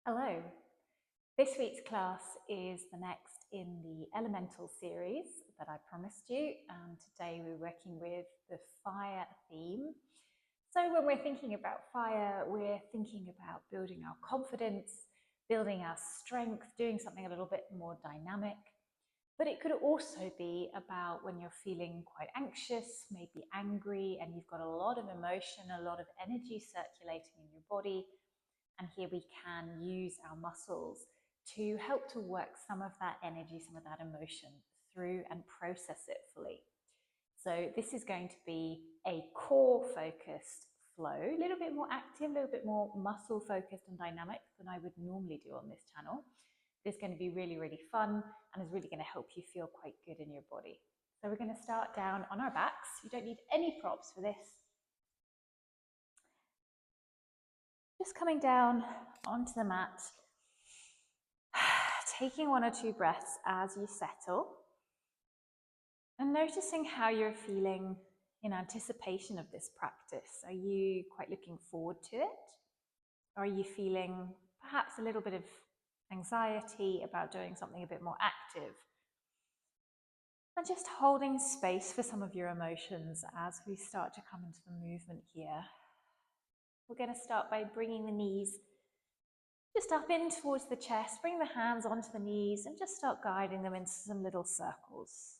Hello. This week's class is the next in the Elemental series that I promised you, and today we're working with the fire theme. So when we're thinking about fire, we're thinking about building our confidence, building our strength, doing something a little bit more dynamic. But it could also be about when you're feeling quite anxious, maybe angry, and you've got a lot of emotion, a lot of energy circulating in your body. And here we can use our muscles to help to work some of that energy, some of that emotion through and process it fully. So this is going to be a core focused flow, a little bit more active, a little bit more muscle focused and dynamic than I would normally do on this channel. It's going to be really, really fun and is really going to help you feel quite good in your body. So we're going to start down on our backs. You don't need any props for this. Just coming down onto the mat, taking 1 or 2 breaths as you settle, and noticing how you're feeling in anticipation of this practice. Are you quite looking forward to it? Or are you feeling perhaps a little bit of anxiety about doing something a bit more active? And just holding space for some of your emotions as we start to come into the movement here. We're going to start by bringing the knees just up in towards the chest, bring the hands onto the knees and just start guiding them into some little circles.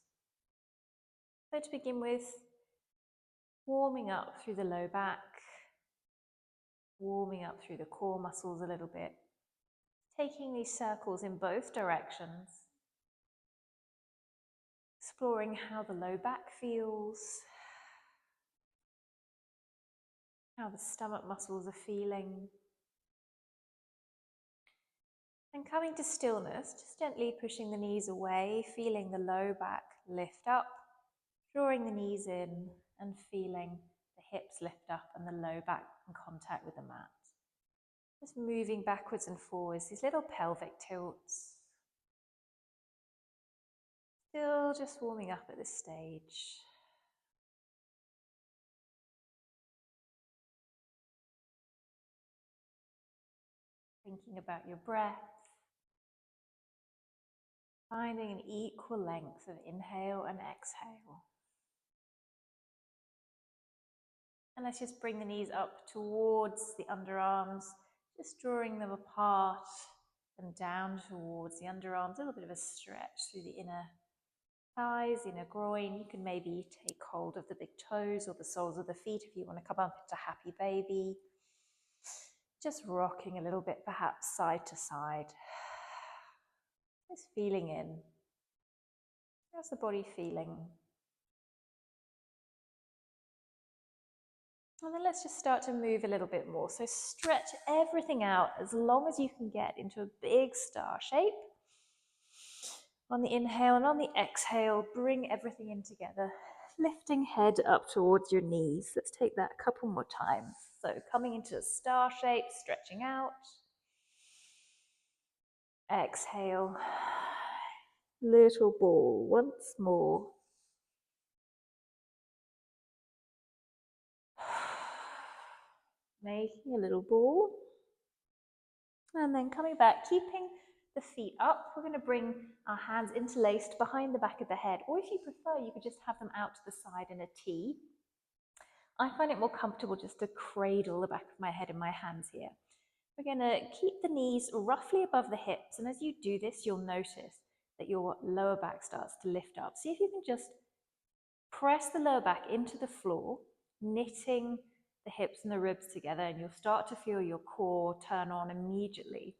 So to begin with, warming up through the low back, warming up through the core muscles a little bit, taking these circles in both directions, exploring how the low back feels, how the stomach muscles are feeling. And coming to stillness, just gently pushing the knees away, feeling the low back lift up, drawing the knees in and feeling the hips lift up and the low back in contact with the mat. Just moving backwards and forwards, these little pelvic tilts. Still just warming up at this stage. Thinking about your breath. Finding an equal length of inhale and exhale. And let's just bring the knees up towards the underarms, just drawing them apart and down towards the underarms. A little bit of a stretch through the inner thighs, inner groin. You can maybe take hold of the big toes or the soles of the feet if you want to come up into happy baby. Just rocking a little bit, perhaps side to side. Just feeling in. How's the body feeling? And then let's just start to move a little bit more. So stretch everything out as long as you can get into a big star shape. On the inhale and on the exhale, bring everything in together. Lifting head up towards your knees. Let's take that a couple more times. So coming into a star shape, stretching out. Exhale. Little ball once more. Making a little ball. And then coming back, keeping the feet up. We're going to bring our hands interlaced behind the back of the head. Or if you prefer, you could just have them out to the side in a T. I find it more comfortable just to cradle the back of my head in my hands here. We're going to keep the knees roughly above the hips. And as you do this, you'll notice that your lower back starts to lift up. See if you can just press the lower back into the floor, knitting the hips and the ribs together, and you'll start to feel your core turn on immediately.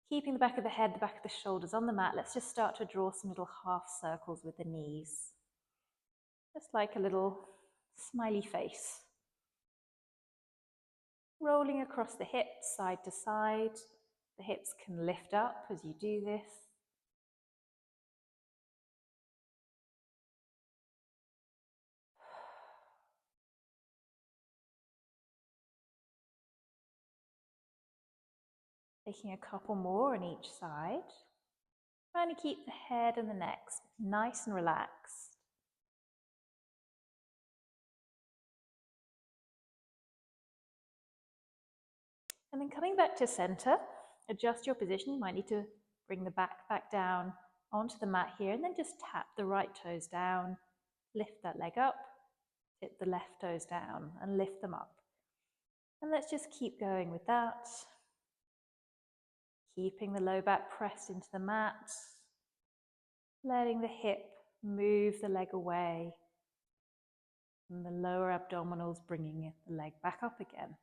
Keeping the back of the head, the back of the shoulders on the mat, let's just start to draw some little half circles with the knees. Just like a little smiley face. Rolling across the hips, side to side. The hips can lift up as you do this. Taking a couple more on each side. Trying to keep the head and the neck nice and relaxed. And then coming back to center, adjust your position. You might need to bring the back down onto the mat here, and then just tap the right toes down, lift that leg up, tip the left toes down and lift them up. And let's just keep going with that. Keeping the low back pressed into the mat, letting the hip move the leg away, and the lower abdominals bringing the leg back up again.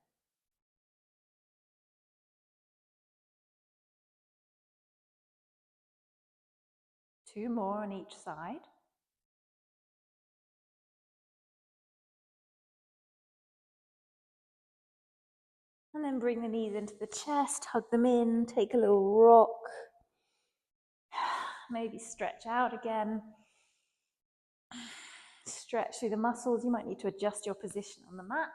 Two more on each side. And then bring the knees into the chest, hug them in, take a little rock. Maybe stretch out again. Stretch through the muscles. You might need to adjust your position on the mat.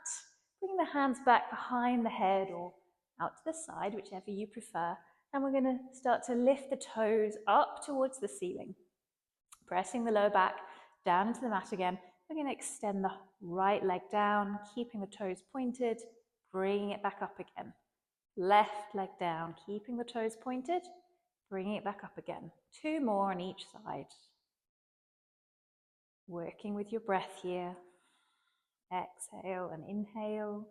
Bring the hands back behind the head or out to the side, whichever you prefer. And we're going to start to lift the toes up towards the ceiling. Pressing the lower back down into the mat again. We're going to extend the right leg down, keeping the toes pointed, bringing it back up again. Left leg down, keeping the toes pointed, bringing it back up again. Two more on each side. Working with your breath here. Exhale and inhale.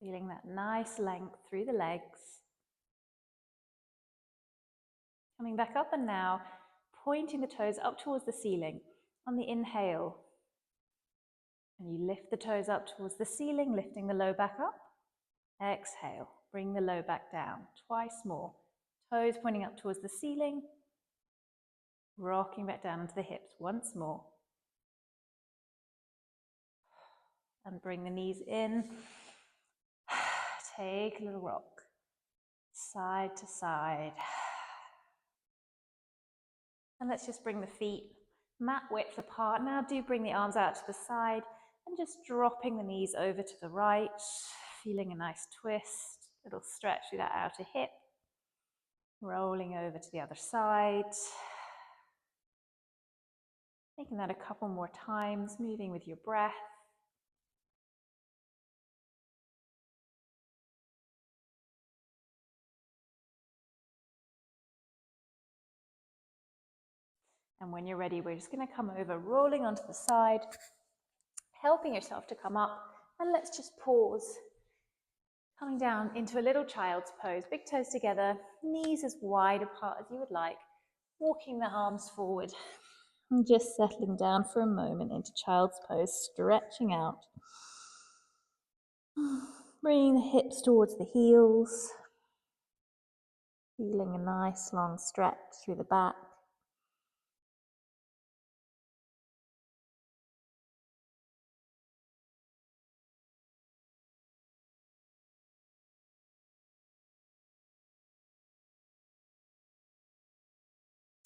Feeling that nice length through the legs. Coming back up, and now pointing the toes up towards the ceiling. On the inhale, and you lift the toes up towards the ceiling, lifting the low back up. Exhale, bring the low back down. Twice more. Toes pointing up towards the ceiling. Rocking back down into the hips once more. And bring the knees in. Take a little rock. Side to side. And let's just bring the feet mat width apart. Now do bring the arms out to the side and just dropping the knees over to the right. Feeling a nice twist. Little stretch through that outer hip. Rolling over to the other side. Making that a couple more times, moving with your breath. And when you're ready, we're just going to come over, rolling onto the side, helping yourself to come up. And let's just pause. Coming down into a little child's pose, big toes together, knees as wide apart as you would like. Walking the arms forward. And just settling down for a moment into child's pose, stretching out. Bringing the hips towards the heels. Feeling a nice long stretch through the back.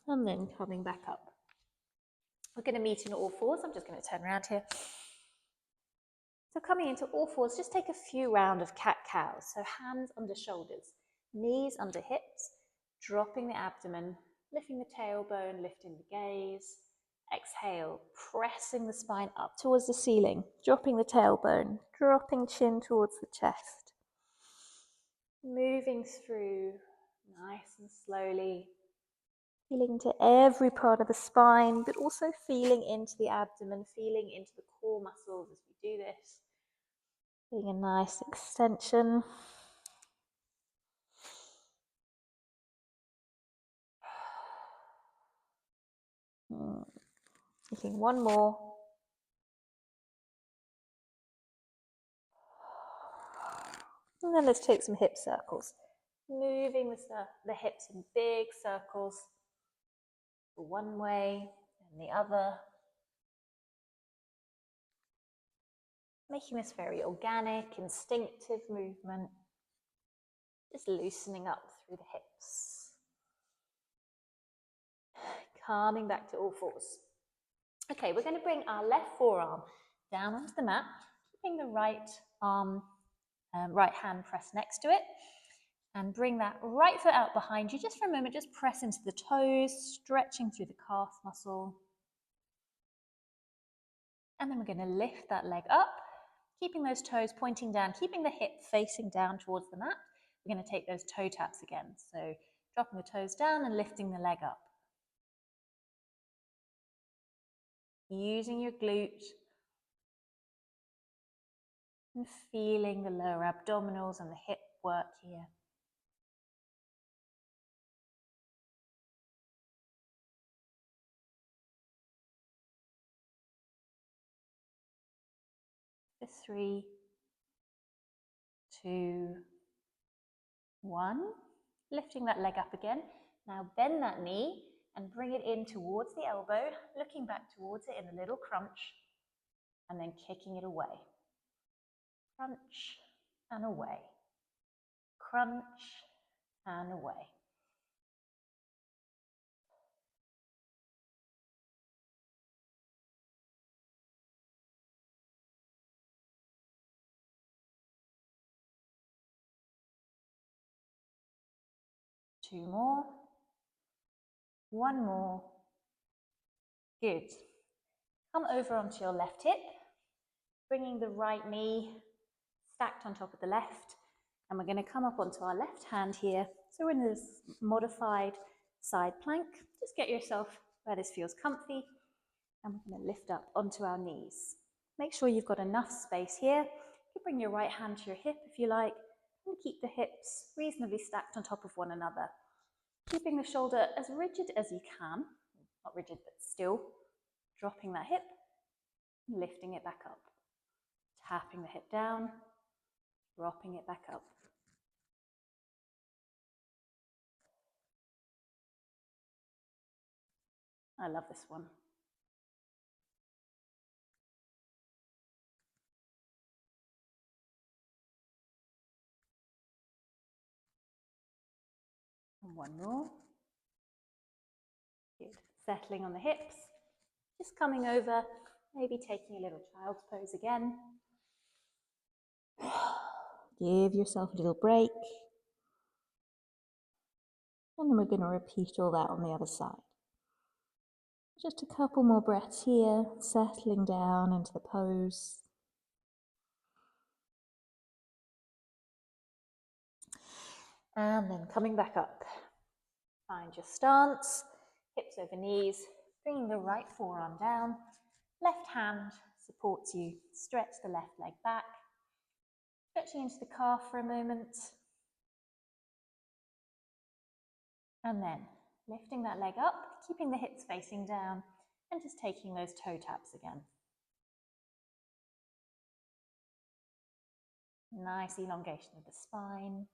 And then coming back up. We're going to meet in all fours. I'm just going to turn around here. So coming into all fours, just take a few rounds of cat-cows. So hands under shoulders, knees under hips, dropping the abdomen, lifting the tailbone, lifting the gaze. Exhale, pressing the spine up towards the ceiling, dropping the tailbone, dropping chin towards the chest. Moving through nice and slowly, feeling into every part of the spine, but also feeling into the abdomen, feeling into the core muscles as we do this. Feeling a nice extension. Taking one more. And then let's take some hip circles. Moving the hips in big circles. One way and the other. Making this very organic, instinctive movement. Just loosening up through the hips. Calming back to all fours. Okay, we're going to bring our left forearm down onto the mat, keeping the right arm, right hand pressed next to it, and bring that right foot out behind you just for a moment. Just press into the toes, stretching through the calf muscle. And then we're going to lift that leg up, keeping those toes pointing down, keeping the hip facing down towards the mat. We're going to take those toe taps again. So dropping the toes down and lifting the leg up. Using your glute and feeling the lower abdominals and the hip work here. For 3, 2, 1. Lifting that leg up again. Now bend that knee and bring it in towards the elbow, looking back towards it in a little crunch, and then kicking it away. Crunch and away. Crunch and away. Two more. One more. Good. Come over onto your left hip, bringing the right knee stacked on top of the left, and we're going to come up onto our left hand here. So we're in this modified side plank. Just get yourself where this feels comfy, and we're going to lift up onto our knees. Make sure you've got enough space here. You can bring your right hand to your hip if you like, and keep the hips reasonably stacked on top of one another. Keeping the shoulder as rigid as you can, not rigid but still, dropping that hip, lifting it back up, tapping the hip down, dropping it back up. I love this one. And one more. Good. Settling on the hips, just coming over, maybe taking a little child's pose again. Give yourself a little break. And then we're going to repeat all that on the other side. Just a couple more breaths here, settling down into the pose. And then coming back up. Find your stance, hips over knees, bringing the right forearm down. Left hand supports you. Stretch the left leg back. Stretching into the calf for a moment. And then lifting that leg up, keeping the hips facing down, and just taking those toe taps again. Nice elongation of the spine.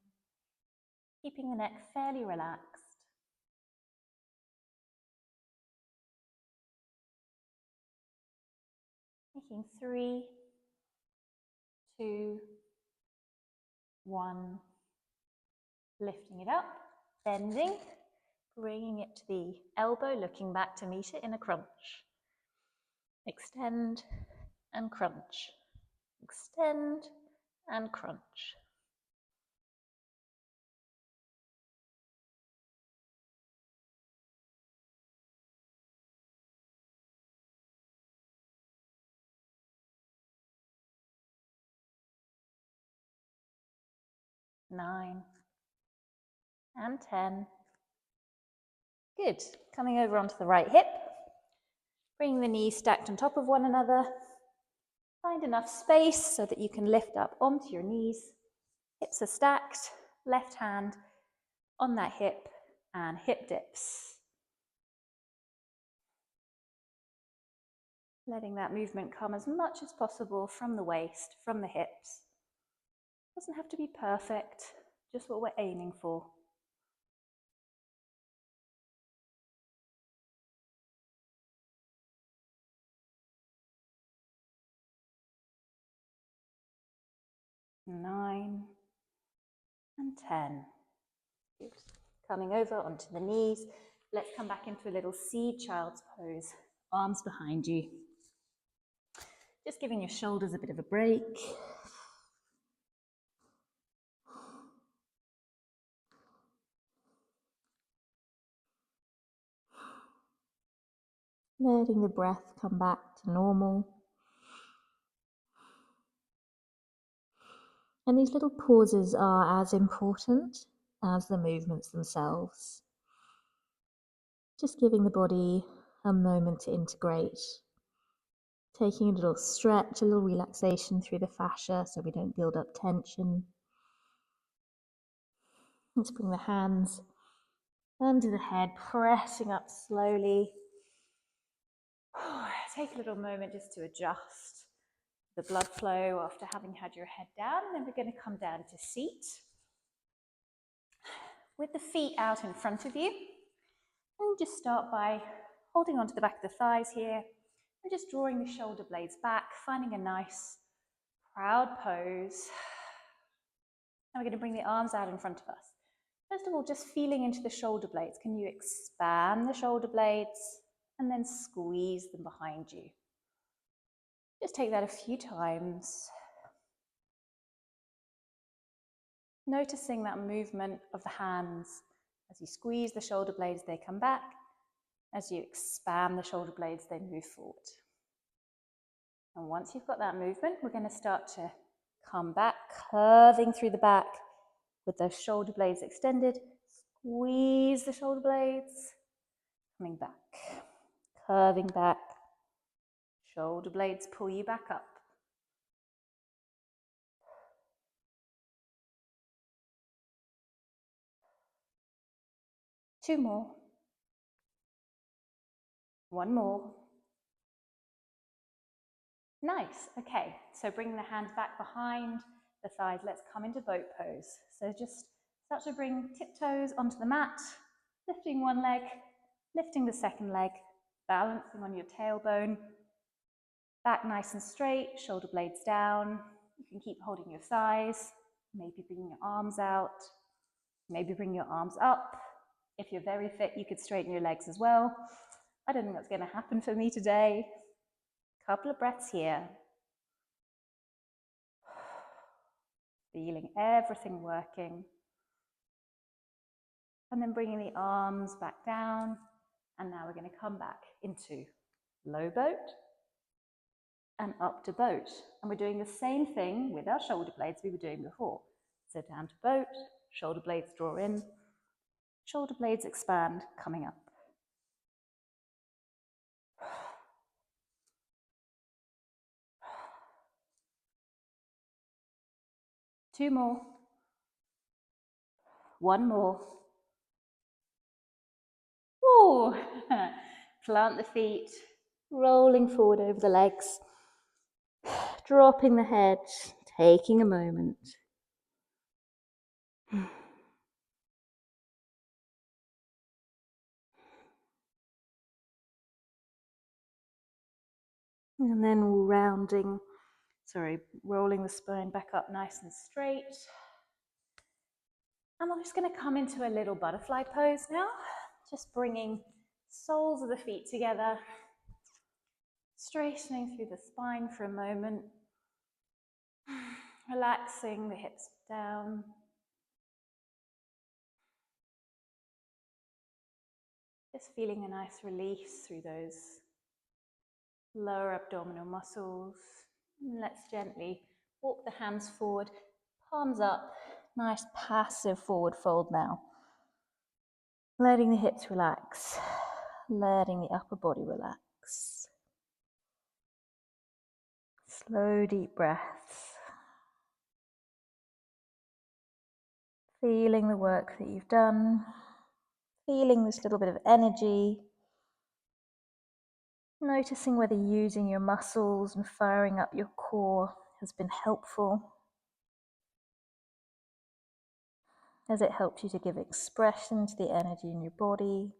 Keeping the neck fairly relaxed. Making 3, 2, 1. Lifting it up, bending, bringing it to the elbow, looking back to meet it in a crunch. Extend and crunch. Extend and crunch. Nine and 10. Good. Coming over onto the right hip. Bring the knees stacked on top of one another. Find enough space so that you can lift up onto your knees. Hips are stacked. Left hand on that hip and hip dips. Letting that movement come as much as possible from the waist, from the hips. Doesn't have to be perfect, just what we're aiming for. Nine and 10. Good. Coming over onto the knees. Let's come back into a little seed child's pose. Arms behind you. Just giving your shoulders a bit of a break. Letting the breath come back to normal. And these little pauses are as important as the movements themselves. Just giving the body a moment to integrate. Taking a little stretch, a little relaxation through the fascia so we don't build up tension. Let's bring the hands under the head, pressing up slowly. Take a little moment just to adjust the blood flow after having had your head down. And then we're going to come down to seat with the feet out in front of you. And just start by holding onto the back of the thighs here and just drawing the shoulder blades back, finding a nice proud pose. Now we're going to bring the arms out in front of us. First of all, just feeling into the shoulder blades. Can you expand the shoulder blades and then squeeze them behind you? Just take that a few times. Noticing that movement of the hands. As you squeeze the shoulder blades, they come back. As you expand the shoulder blades, they move forward. And once you've got that movement, we're going to start to come back, curving through the back with those shoulder blades extended. Squeeze the shoulder blades, coming back, curving back. Shoulder blades pull you back up. Two more. One more. Nice. Okay, so bring the hands back behind the thighs. Let's come into boat pose. So just start to bring tiptoes onto the mat, lifting one leg, lifting the second leg, balancing on your tailbone. Back nice and straight, shoulder blades down. You can keep holding your thighs, maybe bring your arms out, maybe bring your arms up. If you're very fit, you could straighten your legs as well. I don't think that's going to happen for me today. Couple of breaths here. Feeling everything working. And then bringing the arms back down. And now we're going to come back into low boat and up to boat. And we're doing the same thing with our shoulder blades we were doing before. So down to boat, shoulder blades draw in, shoulder blades expand, coming up. Two more. One more. Ooh. Plant the feet, rolling forward over the legs, dropping the head, taking a moment. And then rolling the spine back up nice and straight. And I'm just going to come into a little butterfly pose now, just bringing soles of the feet together, straightening through the spine for a moment, relaxing the hips down. Just feeling a nice release through those lower abdominal muscles. And let's gently walk the hands forward, palms up, nice passive forward fold now. Letting the hips relax, letting the upper body relax. Slow, deep breaths. Feeling the work that you've done, feeling this little bit of energy. Noticing whether using your muscles and firing up your core has been helpful. Has it helped you to give expression to the energy in your body?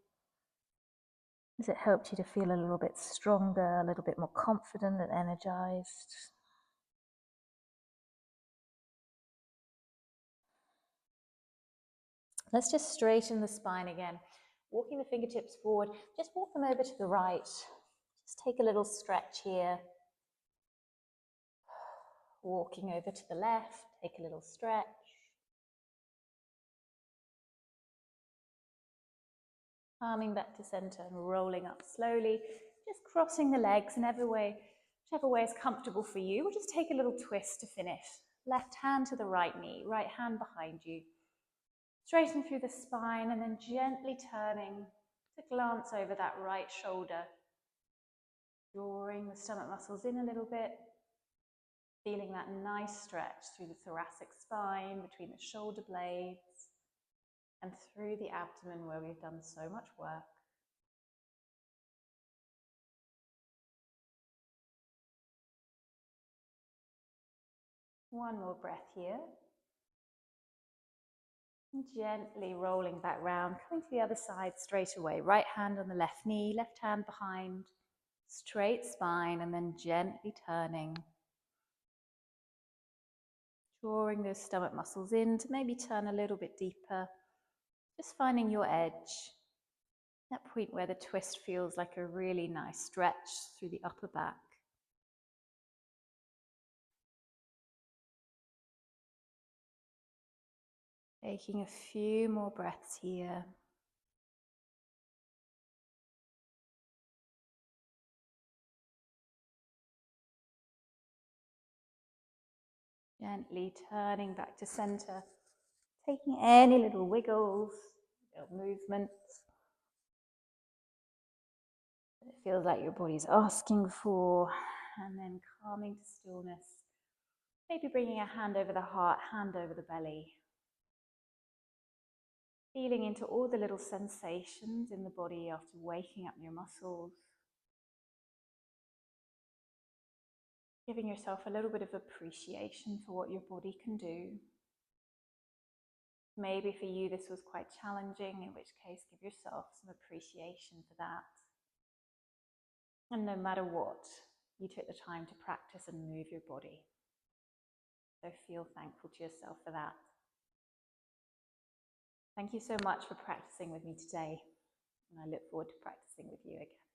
Has it helped you to feel a little bit stronger, a little bit more confident and energized? Let's just straighten the spine again. Walking the fingertips forward, just walk them over to the right. Just take a little stretch here. Walking over to the left, take a little stretch. Calming back to center and rolling up slowly, just crossing the legs in whichever way is comfortable for you. We'll just take a little twist to finish. Left hand to the right knee, right hand behind you. Straighten through the spine and then gently turning to glance over that right shoulder. Drawing the stomach muscles in a little bit. Feeling that nice stretch through the thoracic spine, between the shoulder blades, and through the abdomen where we've done so much work. One more breath here. And gently rolling back round, coming to the other side straight away. Right hand on the left knee, left hand behind, straight spine, and then gently turning. Drawing those stomach muscles in to maybe turn a little bit deeper. Just finding your edge. That point where the twist feels like a really nice stretch through the upper back. Taking a few more breaths here. Gently turning back to center. Taking any little wiggles, little movements. It feels like your body's asking for, and then calming to stillness. Maybe bringing a hand over the heart, hand over the belly. Feeling into all the little sensations in the body after waking up your muscles. Giving yourself a little bit of appreciation for what your body can do. Maybe for you this was quite challenging, in which case give yourself some appreciation for that. And no matter what, you took the time to practice and move your body. So feel thankful to yourself for that. Thank you so much for practicing with me today, and I look forward to practicing with you again.